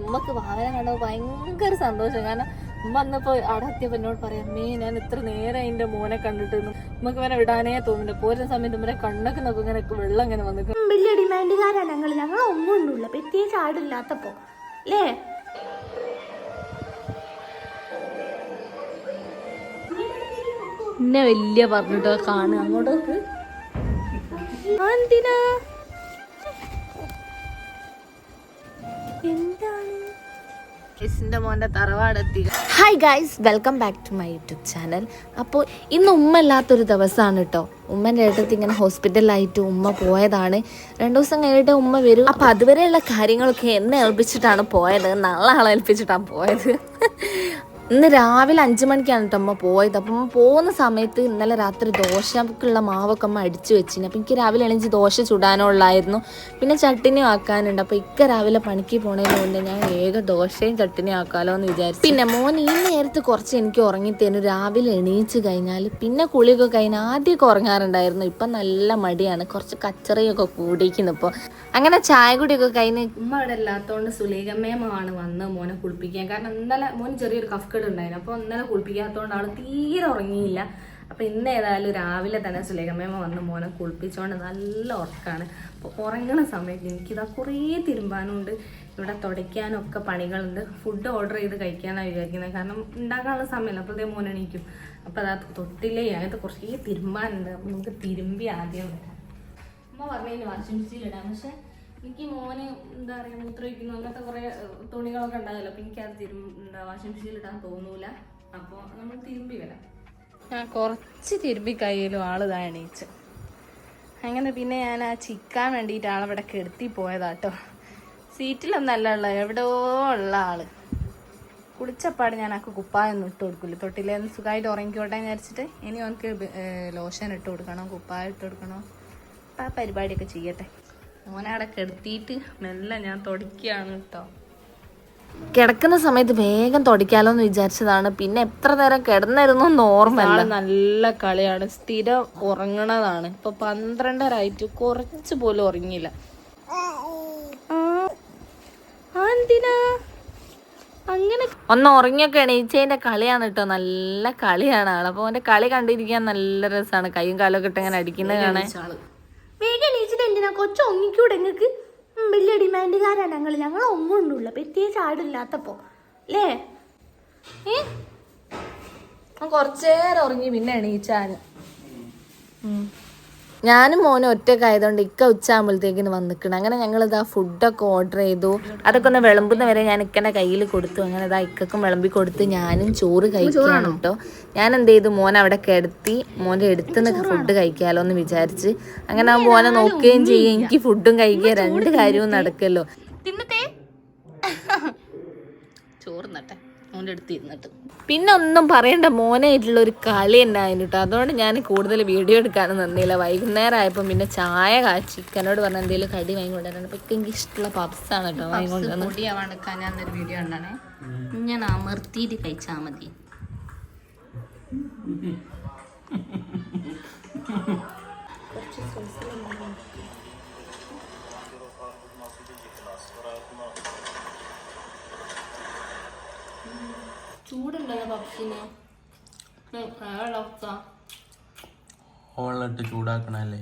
ഉമ്മക്ക് ഭാവന കണ്ടപ്പോൾ ഭയങ്കര സന്തോഷം. കാരണം ഉമ്മ വന്നപ്പോൾ അവിടെ എത്തിയപ്പോൾ എന്നോട് പറയാം, അമ്മേ ഞാൻ ഇത്ര നേരം എൻ്റെ മോനെ കണ്ടിട്ട് ഉമ്മക്ക് ഇവനെ വിടാനേ തോന്നില്ല. പോരുന്ന സമയത്ത് ഇവരെ കണ്ണൊക്കെ നോക്കും, ഇങ്ങനെ വെള്ളം ഇങ്ങനെ വന്നിട്ട്. വലിയ ഡിമാൻഡുകാരാണ് ഞങ്ങൾ ഒന്നും ഉണ്ടുള്ള പ്രത്യേകിച്ച് ആടില്ലാത്തപ്പോ അല്ലേ? എന്നെ വലിയ പറഞ്ഞിട്ടോ കാണുക അങ്ങോട്ടേക്ക് എന്തിനാ മോന്റെ തറവാടെത്തി. Hi guys, welcome back to my YouTube channel. അപ്പോൾ ഇന്ന് ഉമ്മ ഇല്ലാത്തൊരു ദിവസമാണ് കേട്ടോ. ഉമ്മൻ്റെ അടുത്ത് ഇങ്ങനെ ഹോസ്പിറ്റലിലായിട്ട് ഉമ്മ പോയതാണ്. 2 ദിവസം കഴിഞ്ഞിട്ട് ഉമ്മ വരും. അപ്പോൾ അതുവരെയുള്ള കാര്യങ്ങളൊക്കെ എന്നെ ഏൽപ്പിച്ചിട്ടാണ് പോയത്, നാളെ ആളെ ഏൽപ്പിച്ചിട്ടാണ് പോയത്. ഇന്ന് രാവിലെ 5 മണിക്കാണ് കേട്ടോ അമ്മ പോയത്. അപ്പം അമ്മ പോകുന്ന സമയത്ത് ഇന്നലെ രാത്രി ദോശക്കുള്ള മാവൊക്കെ അമ്മ അടിച്ചു വെച്ചിന്. അപ്പം എനിക്ക് രാവിലെ എണീച്ച് ദോശ ചുടാനുള്ളായിരുന്നു, പിന്നെ ചട്ടിനി ആക്കാനുണ്ട്. അപ്പോൾ ഇക്ക രാവിലെ പണിക്ക് പോണതിന് മുന്നേ ഞാൻ വേഗം ദോശയും ചട്ടിനി ആക്കാമല്ലോ എന്ന് വിചാരിച്ചു. പിന്നെ മോൻ ഈ നേരത്ത് കുറച്ച് എനിക്ക് ഉറങ്ങിത്തേനു. രാവിലെ എണീച്ച് കഴിഞ്ഞാൽ പിന്നെ കുളിയൊക്കെ കഴിഞ്ഞ് ആദ്യമൊക്കെ ഉറങ്ങാറുണ്ടായിരുന്നു. ഇപ്പം നല്ല മടിയാണ്, കുറച്ച് കച്ചറയൊക്കെ കൂടിയിരിക്കുന്നു. ഇപ്പോൾ അങ്ങനെ ചായ കുടിയൊക്കെ കഴിഞ്ഞ് ഉമ്മ അവിടെ ഇല്ലാത്തതുകൊണ്ട് സുലേഖമ്മയാണ് വന്ന് മോനെ കുളിപ്പിക്കാൻ. കാരണം ഇന്നലെ മോന് ചെറിയൊരു കഫ്കേട് ഉണ്ടായിരുന്നു. അപ്പോൾ ഇന്നലെ കുളിപ്പിക്കാത്തതുകൊണ്ട് ആൾ തീരെ ഉറങ്ങിയില്ല. അപ്പോൾ ഇന്ന് ഏതായാലും രാവിലെ തന്നെ സുലേഖമ്മ വന്ന് മോനെ കുളിപ്പിച്ചുകൊണ്ട് നല്ല ഉറക്കമാണ്. അപ്പോൾ ഉറങ്ങുന്ന സമയത്ത് എനിക്കിതാ കുറേ തിരുമ്പാനുണ്ട്, ഇവിടെ തുടയ്ക്കാനൊക്കെ പണികളുണ്ട്. ഫുഡ് ഓർഡർ ചെയ്ത് കഴിക്കാനാണ് വിചാരിക്കുന്നത്, കാരണം ഉണ്ടാക്കാനുള്ള സമയമല്ല. അപ്പോൾ മോൻ എണീക്കും. അപ്പോൾ അതാ തൊട്ടിലേ അങ്ങനത്തെ കുറേ തിരുമ്പാനുണ്ട്. അപ്പോൾ നമുക്ക് തിരുമ്പി ആദ്യം വരാം. അമ്മ പറഞ്ഞു വാഷിംഗ് മെഷീനിലിടാം, പക്ഷെ എനിക്ക് മോന് എന്താ പറയുക മൂത്രമൊഴിക്കുന്നു അങ്ങനത്തെ കുറേ തുണികളൊക്കെ ഉണ്ടാകുമല്ലോ. അപ്പോൾ എനിക്കത് വാഷിംഗ് മെഷീനിലിടാൻ തോന്നൂല. അപ്പോൾ നമ്മൾ തിരുമ്പി വരാം. ഞാൻ കുറച്ച് തിരുമ്പി കയ്യിലും ആളിതാ എണീച്ച്. അങ്ങനെ പിന്നെ ഞാൻ ആ ചിക്കാൻ വേണ്ടിയിട്ട് ആളവിടെ കെടുത്തി പോയതാട്ടോ. സീറ്റിലൊന്നല്ല ഉള്ളത്, എവിടെയോ ഉള്ള ആള്. കുളിച്ചപ്പാട് ഞാൻ ആക്ക് കുപ്പായൊന്നും ഇട്ട് കൊടുക്കില്ല. തൊട്ടിലേന്ന് സുഖമായിട്ട് ഉറങ്ങിക്കോട്ടെ എന്ന് വിചാരിച്ചിട്ട് ഇനി അവനക്ക് ലോഷൻ ഇട്ട് കൊടുക്കണം, കുപ്പായം ഇട്ട് കൊടുക്കണം. അപ്പം ആ പരിപാടിയൊക്കെ ചെയ്യട്ടെ. മോനവിടെ കെടുത്തിയിട്ട് മെല്ലെ ഞാൻ തുടയ്ക്കുകയാണ് കേട്ടോ. കിടക്കുന്ന സമയത്ത് വേഗം തുടയ്ക്കാലോ എന്ന് വിചാരിച്ചതാണ്. പിന്നെ എത്ര നേരം കിടന്നിരുന്നു ഓർമ്മല്ല. നല്ല കളിയാണ്, സ്ഥിരം ഉറങ്ങണതാണ്. ഇപ്പൊ 12:30 കുറച്ച് പോലും ഉറങ്ങിയില്ല. എന്തിനാ അങ്ങനെ ഒന്ന് ഉറങ്ങിയൊക്കെ എണീച്ചതിന്റെ കളിയാണ് കേട്ടോ. നല്ല കളിയാണ് ആള്. അപ്പൊ അവന്റെ കളി കണ്ടിരിക്കാൻ നല്ല രസമാണ്. കൈയും കാലൊക്കെ ഇട്ട് ഇങ്ങനെ അടിക്കുന്നത് കാണാൻ. വേഗം എണീച്ചിട്ട് എന്തിനാ കൊച്ചു ഒങ്ങിക്കൂടെ? നിങ്ങൾക്ക് വലിയ ഡിമാൻഡുകാരാണ് ഞങ്ങൾ ഒന്നും ഉണ്ടുള്ള പ്രത്യേകിച്ച് ആടില്ലാത്തപ്പോ അല്ലേ? കുറച്ചേരം ഉറങ്ങി പിന്നെ എണീച്ചാന്. ഞാനും മോനും ഒറ്റക്കായതുകൊണ്ട് ഇക്ക ഉച്ചയാകുമ്പോഴത്തേക്കിന് വന്നിക്കണം. അങ്ങനെ ഞങ്ങളിതാ ഫുഡൊക്കെ ഓർഡർ ചെയ്തു. അതൊക്കെ ഒന്ന് വിളമ്പുന്ന വരെ ഞാൻ ഇക്കൻ്റെ കയ്യിൽ കൊടുത്തു. അങ്ങനെ ഇതാ ഇക്കും വിളമ്പി കൊടുത്ത് ഞാനും ചോറ് കഴിക്കുകയാണ് കേട്ടോ. ഞാൻ എന്ത് ചെയ്തു, മോനെ അവിടെ കിടത്തി മോൻ്റെ അടുത്തുനിന്ന് ഫുഡ് കഴിക്കാമല്ലോ എന്ന് വിചാരിച്ച് അങ്ങനെ ആ മോനെ നോക്കുകയും ചെയ്യും, എനിക്ക് ഫുഡും കഴിക്കുക, 2 കാര്യവും നടക്കല്ലോ. തിന്നത്തെ ചോറ് നട്ടെ മോൻ്റെ അടുത്ത് ഇരുന്നിട്ട്. പിന്നെ ഒന്നും പറയണ്ട, മോനായിട്ടുള്ള ഒരു കളി ഉണ്ടായിരുന്നു കേട്ടോ. അതുകൊണ്ട് ഞാൻ കൂടുതൽ വീഡിയോ എടുക്കാനും നിന്നില്ല. വൈകുന്നേരം ആയപ്പോൾ പിന്നെ ചായ കാച്ചി ചിക്കനോട് പറഞ്ഞ എന്തെങ്കിലും കടി വാങ്ങിക്കൊണ്ടിരുന്നത്. അപ്പം എനിക്ക് ഇഷ്ടമുള്ള പപ്സാണ് കേട്ടോ വാങ്ങിക്കൊണ്ടിരുന്നത്. പൊടിയാവാണ്ടിരിക്കാൻ ഞാനൊരു വീഡിയോ ഉണ്ടാണേ, ഞാൻ അമർത്തിയിട്ട് കഴിച്ചാൽ മതി. ചൂടുണ്ടല്ലോ പപ്സിന്, ഹോളിലിട്ട് ചൂടാക്കണല്ലേ?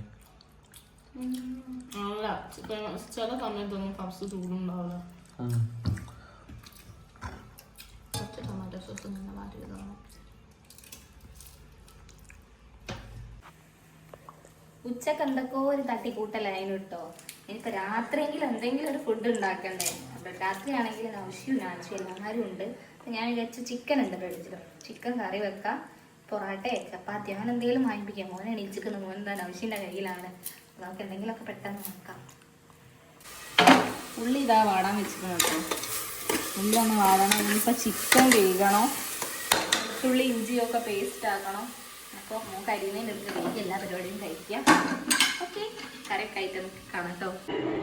അല്ല, ചില സമയത്തൊന്നും പപ്സ് ചൂടുണ്ടാവില്ല. ടൊമാറ്റോ സോസ് ഇങ്ങനെ മാറ്റി ഇടണം. ഉച്ചക്ക് എന്തൊക്കെയോ ഒരു തട്ടിക്കൂട്ടലായിരുന്നു കേട്ടോ. ഇനിയിപ്പോൾ രാത്രിയെങ്കിലും എന്തെങ്കിലും ഒരു ഫുഡ് ഉണ്ടാക്കണ്ടേ. അപ്പം രാത്രിയാണെങ്കിൽ നൗഷിയും നാച്ചും എല്ലാവരും ഉണ്ട്. ഞാൻ വിചാരിച്ചു ചിക്കൻ ഉണ്ട് ഫ്രിഡ്ജിൽ, ചിക്കൻ കറി വെക്കാം, പൊറാട്ടയോ ചപ്പാത്തി അങ്ങനെ എന്തെങ്കിലും വാങ്ങിപ്പിക്കാം. മോനെ എണീച്ചിരിക്കുന്നു, മോൻ എന്താ നൗഷിൻ്റെ കയ്യിലാണ്. നമുക്ക് എന്തെങ്കിലുമൊക്കെ പെട്ടെന്ന് നോക്കാം. ഉള്ളി ഇതാ വാടാൻ വെച്ചിരിക്കണം കേട്ടോ. ഉള്ളി ഒന്ന് വാടണം. ഇനിയിപ്പോൾ ചിക്കൻ വേകണോ, ഉള്ളി ഇഞ്ചിയൊക്കെ പേസ്റ്റ് ആക്കണം. അപ്പോൾ മോൻ കരിയുന്നതിന് എടുത്ത് കഴിക്കുക, എല്ലാ പരിപാടിയും കഴിക്കുക. ഓക്കെ, കറിയൊക്കെ ആയിട്ട് നമുക്ക് കാണാം കേട്ടോ.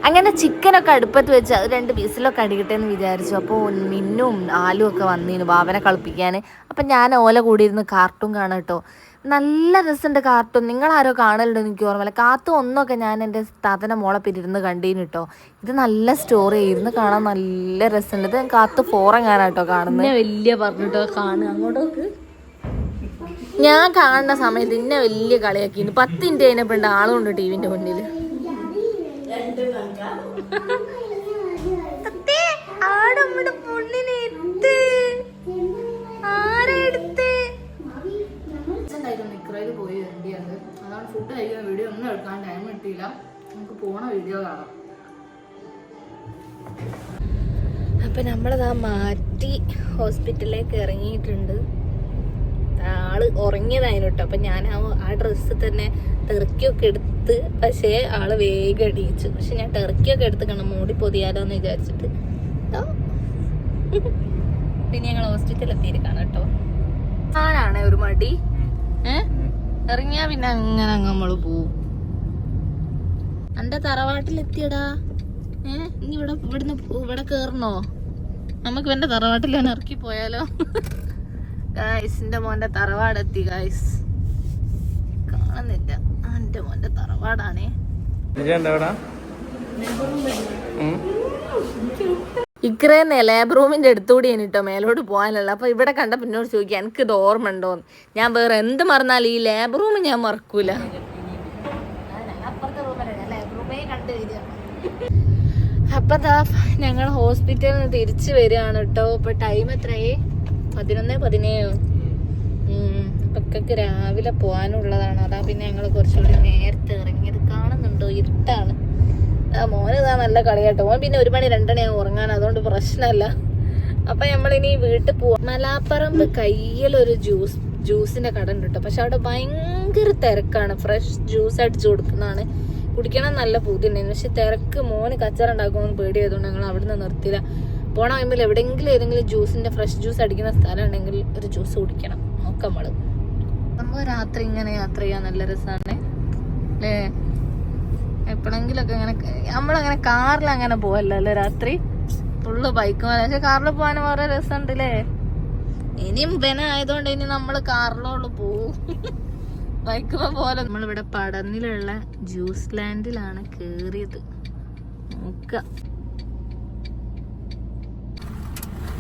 അങ്ങനെ ചിക്കനൊക്കെ അടുപ്പത്ത് വെച്ച് അത് 2 പീസിലൊക്കെ അടിക്കട്ടെ എന്ന് വിചാരിച്ചു. അപ്പോൾ മിന്നും ആലും ഒക്കെ വന്നിരുന്നു ഭാവനെ കളിപ്പിക്കാൻ. അപ്പം ഞാൻ ഓല കൂടിയിരുന്ന് കാർട്ടൂൺ കാണാം കേട്ടോ. നല്ല രസമുണ്ട് കാർട്ടൂൺ. നിങ്ങളാരോ കാണലുണ്ടോ എനിക്ക് ഓർമ്മയില്ല. കാർട്ടൂൺ ഒന്നൊക്കെ ഞാൻ എൻ്റെ താത്തൻ്റെ മോളെ പിരിരുന്ന് കണ്ടീന് കേട്ടോ. ഇത് നല്ല സ്റ്റോറി ഇരുന്ന് കാണാൻ നല്ല രസമുണ്ട്. ഇത് കാർട്ടൂൺ 4 എങ്ങാനാട്ടോ കാണുന്നത്. വലിയ പറഞ്ഞിട്ടോ കാണുക അങ്ങോട്ടോക്ക്. ഞാൻ കാണുന്ന സമയത്ത് ഇന്നെ വലിയ കളിയാക്കി 10 മിനിറ്റ് കഴിഞ്ഞപ്പോണ്ട് ആളുണ്ട് ടിവിന്റെ മുന്നിൽ. പോയി വരേണ്ടിയത് അതാണ് ഫുഡ് കഴിക്കുന്ന വീഡിയോ ഒന്നും എടുക്കാൻ ടൈം കിട്ടിയില്ല. നമുക്ക് പോണ വീഡിയോ കാണാം. അപ്പൊ നമ്മളിതാ മാറ്റി ഹോസ്പിറ്റലിലേക്ക് ഇറങ്ങിയിട്ടുണ്ട്. ആള് ഉറങ്ങിയതായിരുന്നു കേട്ടോ. അപ്പൊ ഞാൻ ആ ഡ്രസ്സ് തന്നെ ടെർക്കിയൊക്കെ എടുത്ത്, പക്ഷേ ആള് വേഗം അടിയിച്ചു. പക്ഷെ ഞാൻ ടെർക്കിയൊക്കെ എടുത്ത് കണം മൂടി പൊതിയാലോ എന്ന് വിചാരിച്ചിട്ട് പിന്നെ ഞങ്ങൾ ഹോസ്പിറ്റലിൽ എത്തിയിരിക്കാണ് കേട്ടോ. ആനാണ് ഒരു മടി. ഇറങ്ങിയാ പിന്നെ അങ്ങനെ നമ്മള് പോവും. എന്റെ തറവാട്ടിലെത്തിയടാ. ഇനി ഇവിടെ കേറണോ? നമുക്ക് എന്റെ തറവാട്ടിൽ ഞാൻ ഇറക്കി പോയാലോ? ഗായ്സ്, എന്റെ മോന്റെ തറവാടെത്തി ഗായ്സ്. കാണുന്നില്ല. എന്റെ മോന്റെ തറവാടാണേ. ഇക്രേന്നെ ലേബർ റൂമിന്റെ അടുത്തുകൂടി കേട്ടോ മേലോട്ട് പോകാനുള്ള. അപ്പൊ ഇവിടെ കണ്ട പിന്നോട് ചോദിക്കുക എനിക്ക് ഇത് ഓർമ്മ ഉണ്ടോന്ന്. ഞാൻ വേറെ എന്ത് മറന്നാലും ഈ ലേബർ റൂം ഞാൻ മറക്കൂല. അപ്പൊ ഞങ്ങൾ ഹോസ്പിറ്റലിൽ നിന്ന് തിരിച്ചു വരികയാണ് കേട്ടോ. ഇപ്പൊ ടൈം എത്രയേ? 11:17. അപ്പൊക്കൊക്കെ രാവിലെ പോകാനുള്ളതാണ്. അതാ പിന്നെ ഞങ്ങൾ കുറച്ചുകൂടി നേരത്തെ ഇറങ്ങിയത്. കാണുന്നുണ്ടോ? ഇരുട്ടാണ്. മോന് ഇതാ നല്ല കളിയാട്ടോ. മോൻ പിന്നെ 1 മണി 2 മണിയാവും ഉറങ്ങാൻ, അതുകൊണ്ട് പ്രശ്നമല്ല. അപ്പൊ നമ്മളിനി വീട്ടിൽ പോവാം. മലാപ്പറമ്പ് കയ്യിലൊരു ജ്യൂസിന്റെ കട ഉണ്ട് കേട്ടോ. പക്ഷെ അവിടെ ഭയങ്കര തിരക്കാണ്. ഫ്രഷ് ജ്യൂസ് അടിച്ചു കൊടുക്കുന്നതാണ്. കുടിക്കണം നല്ല പൂതിണ്ടായിരുന്നു. പക്ഷെ തിരക്ക്. മോന് കച്ചറ ഉണ്ടാക്കുമെന്ന് പേടിയായതുകൊണ്ട് ഞങ്ങൾ അവിടെ നിന്ന് നിർത്തിയില്ല. പോണ കഴിയുമ്പോൾ എവിടെയെങ്കിലും ഏതെങ്കിലും ജ്യൂസിന്റെ ഫ്രഷ് ജ്യൂസ് അടിക്കുന്ന സ്ഥലം ഉണ്ടെങ്കിൽ ഒരു ജ്യൂസ് കുടിക്കണം. നോക്കാം നമ്മള്. നമ്മൾ രാത്രി ഇങ്ങനെ യാത്ര ചെയ്യാൻ നല്ല രസമാണ് അല്ലേ? എപ്പോഴെങ്കിലൊക്കെ ഇങ്ങനെ നമ്മളങ്ങനെ കാറിൽ അങ്ങനെ പോവല്ലോ രാത്രി. ഫുള്ള് ബൈക്ക് പോലെ. പക്ഷെ കാറിൽ പോകാൻ വേറെ രസമുണ്ട് അല്ലേ? ഇനിയും ആയതുകൊണ്ട് ഇനി നമ്മള് കാറിലോള് പോവും. ബൈക്ക് പോലെ. നമ്മളിവിടെ പടന്നിലുള്ള ജ്യൂസ് ലാൻഡിലാണ് കേറിയത്. നോക്കാം.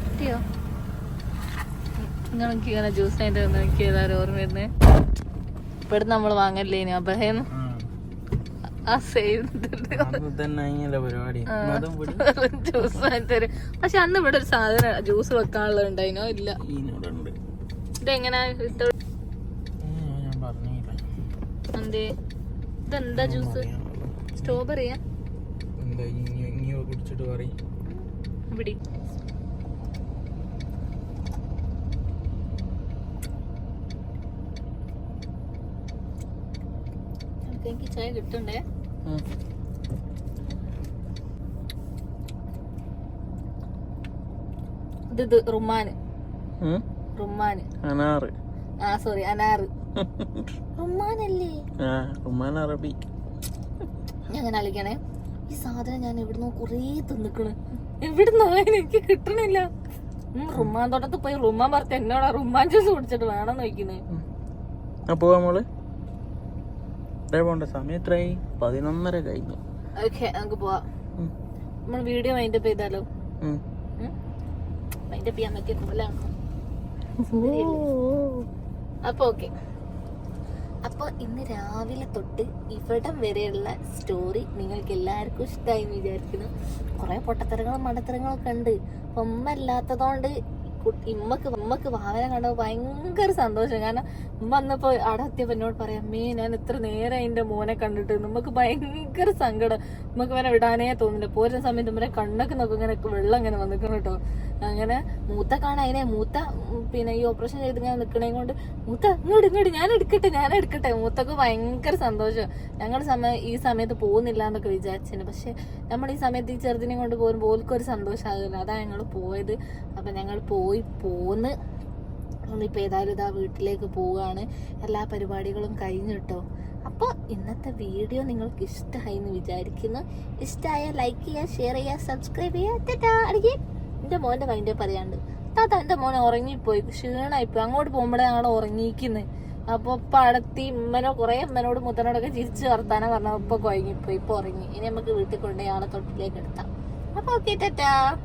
കിട്ടിയോ? നിങ്ങൾക്ക് ഇങ്ങനെ ജ്യൂസ് ലാൻഡ് എനിക്ക് ഏതായാലും ഓർമ്മ വരുന്നേ. ഇവിടെ നമ്മള് വാങ്ങല്ലേ ഇനി അഭയം ജ്യൂസ് തരും. പക്ഷെ അന്ന് ഇവിടെ ഒരു സാധനം ജ്യൂസ് വെക്കാനുള്ളത് ഉണ്ടായിനോ? ഇല്ല. ഇതെങ്ങനാ ഇതെന്താ ജ്യൂസ്? സ്ട്രോബെറിയാ? ഇവിടെ എനിക്ക് ചായ കിട്ടണ്ടേ? ഇത് റുമാന്. അനാറ്. സോറി, അനാറ്. റുമാനല്ലേ? അറബി. ഞാൻ അങ്ങനെ അളിക്കണേ. ഈ സാധനം ഞാൻ എവിടുന്നോ കൊറേ തിന്നിക്കണ്. എവിടുന്നോ എനിക്ക് കിട്ടണില്ല. റുമാൻ തോട്ടത്ത് പോയി റുമാൻ പറഞ്ഞ എന്നോടാ റുമാൻ ജ്യൂസ് കുടിച്ചിട്ട് വേണം നോക്കുന്നേ. സമയം എത്രയായി? 11:30 കഴിഞ്ഞു. ഓക്കെ, നമുക്ക് പോവാം. നമ്മൾ വീഡിയോ മൈൻഡപ്പ് ചെയ്താലോ? മൈൻഡപ്പ് ചെയ്യാൻ പറ്റിയ കോലാണ്. അപ്പൊ ഓക്കെ. അപ്പൊ ഇന്ന് രാവിലെ തൊട്ട് ഇവിടം വരെയുള്ള സ്റ്റോറി നിങ്ങൾക്ക് എല്ലാവർക്കും ഇഷ്ടമായി എന്ന് വിചാരിക്കുന്നു. കുറെ പൊട്ടത്തരങ്ങളും മണ്ടത്തരങ്ങളും ഒക്കെ ഉണ്ട്. അപ്പൊ ഉമ്മ ഇല്ലാത്തതുകൊണ്ട് ഉമ്മക്ക് ഭാവന കണ്ടപ്പോൾ ഭയങ്കര സന്തോഷം. കാരണം ഉമ്മ വന്നപ്പോ അവിടെ എത്തിയപ്പോ എന്നോട് പറയാം, അമ്മേ ഞാൻ ഇത്ര നേരം എന്റെ മോനെ കണ്ടിട്ട് നമുക്ക് ഭയങ്കര സങ്കടം. നമുക്ക് ഇവനെ വിടാനേ തോന്നില്ല. പോരുന്ന സമയത്ത് ഇവരെ കണ്ണൊക്കെ നോക്കും, ഇങ്ങനെ വെള്ളം ഇങ്ങനെ വന്നിക്കണം കേട്ടോ. അങ്ങനെ മൂത്ത കാണാൻ അതിനെ മൂത്ത പിന്നെ ഈ ഓപ്പറേഷൻ ചെയ്ത് ഞാൻ നിൽക്കണേ കൊണ്ട് മൂത്ത ഇങ്ങോട്ട് ഞാൻ എടുക്കട്ടെ. മൂത്തക്ക് ഭയങ്കര സന്തോഷം. ഞങ്ങൾ ഈ സമയത്ത് പോകുന്നില്ല എന്നൊക്കെ വിചാരിച്ചിരുന്നു. പക്ഷെ നമ്മൾ ഈ സമയത്ത് ഈ ചെറുതിനെ കൊണ്ട് പോകുമ്പോൾ ഓൽക്കൊരു സന്തോഷമാകില്ല. അതാണ് ഞങ്ങൾ പോയത്. അപ്പൊ ഞങ്ങൾ പോന്ന് നമ്മളിപ്പോൾ ഏതായാലും ഇതാ വീട്ടിലേക്ക് പോവുകയാണ്. എല്ലാ പരിപാടികളും കഴിഞ്ഞു കേട്ടോ. അപ്പോൾ ഇന്നത്തെ വീഡിയോ നിങ്ങൾക്ക് ഇഷ്ടമായി എന്ന് വിചാരിക്കുന്നു. ഇഷ്ടമായ ലൈക്ക് ചെയ്യുക, ഷെയർ ചെയ്യുക, സബ്സ്ക്രൈബ് ചെയ്യുക. എൻ്റെ മോൻ്റെ കൈൻ്റെ പറയാണ്ട് താത്ത എൻ്റെ മോനെ ഉറങ്ങിപ്പോയി, ക്ഷീണമായിപ്പോയി. അങ്ങോട്ട് പോകുമ്പോഴേ ഞങ്ങൾ ഉറങ്ങിയിരിക്കുന്നത്. അപ്പൊ ഇപ്പൊ അടുത്തി ഉമ്മനോട് മുത്തനോടൊക്കെ ചിരിച്ച് വർത്താനം പറഞ്ഞ ഇപ്പൊ കുഴങ്ങിപ്പോയി, ഇപ്പൊ ഉറങ്ങി. ഇനി നമുക്ക് വീട്ടിൽ കൊണ്ടുപോയി ആളെ തൊട്ടിലേക്ക് എടുത്താം. അപ്പൊ ഓക്കെ, ടാറ്റാ.